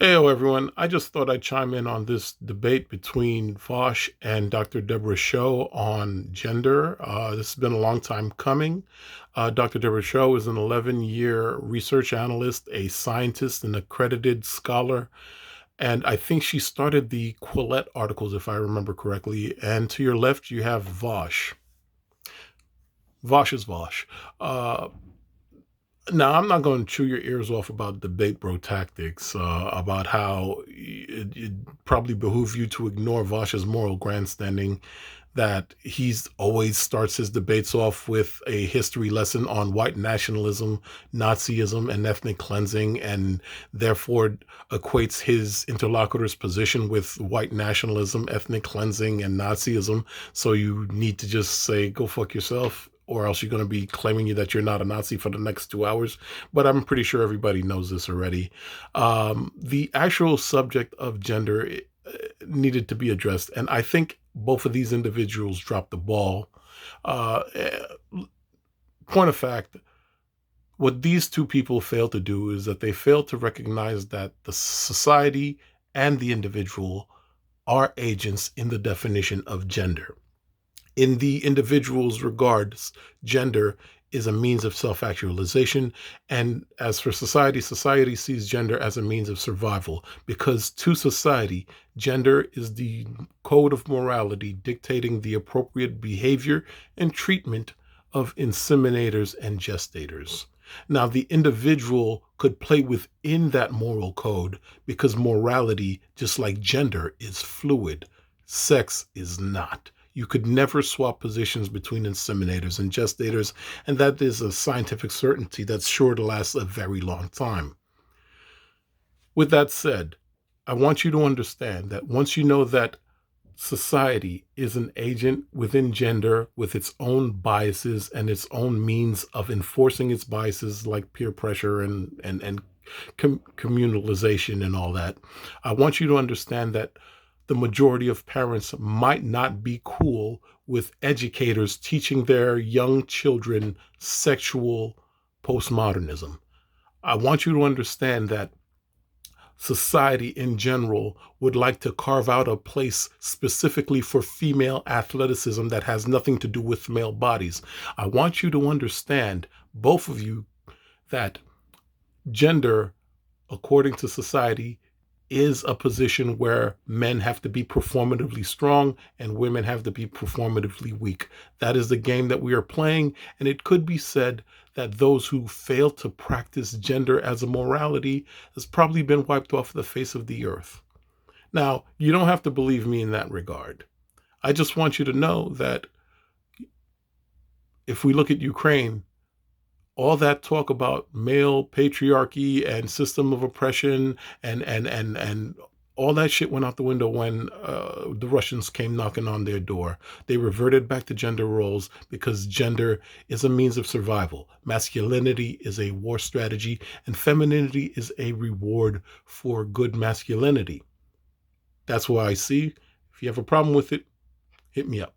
Heyo, everyone. I just thought I'd chime in on this debate between Vaush and Dr. Debra Soh on gender. This has been a long time coming. Dr. Debra Soh is an 11-year research analyst, a scientist, an accredited scholar, and I think she started the Quillette articles, if I remember correctly. And to your left, you have Vaush. Vaush is Vaush. Uh, Now, I'm not going to chew your ears off about debate bro tactics, about how it probably behoove you to ignore Vosh's moral grandstanding, that he's always starts his debates off with a history lesson on white nationalism, Nazism, and ethnic cleansing, and therefore equates his interlocutor's position with white nationalism, ethnic cleansing, and Nazism. So you need to just say, go fuck yourself, or else you're going to be claiming you that you're not a Nazi for the next 2 hours. But I'm pretty sure everybody knows this already. The actual subject of gender needed to be addressed, and I think both of these individuals dropped the ball. Uh, eh, Point of fact, what these two people failed to do is that they failed to recognize that the society and the individual are agents in the definition of gender. In the individual's regards, gender is a means of self actualization. And as for society, society sees gender as a means of survival because to society, gender is the code of morality dictating the appropriate behavior and treatment of inseminators and gestators. Now, the individual could play within that moral code because morality, just like gender, is fluid. Sex is not. You could never swap positions between inseminators and gestators, and that is a scientific certainty that's sure to last a very long time. With that said, I want you to understand that once you know that society is an agent within gender with its own biases and its own means of enforcing its biases, like peer pressure and communalization and all that, I want you to understand that the majority of parents might not be cool with educators teaching their young children sexual postmodernism. I want you to understand that society in general would like to carve out a place specifically for female athleticism that has nothing to do with male bodies. I want you to understand, both of you, that gender, according to society, is a position where men have to be performatively strong and women have to be performatively weak. That is the game that we are playing, and it could be said that those who fail to practice gender as a morality has probably been wiped off the face of the earth. Now, you don't have to believe me in that regard. I just want you to know that if we look at Ukraine, all that talk about male patriarchy and system of oppression and all that shit went out the window when the Russians came knocking on their door. They reverted back to gender roles because gender is a means of survival. Masculinity is a war strategy, and femininity is a reward for good masculinity. That's why I see. If you have a problem with it, hit me up.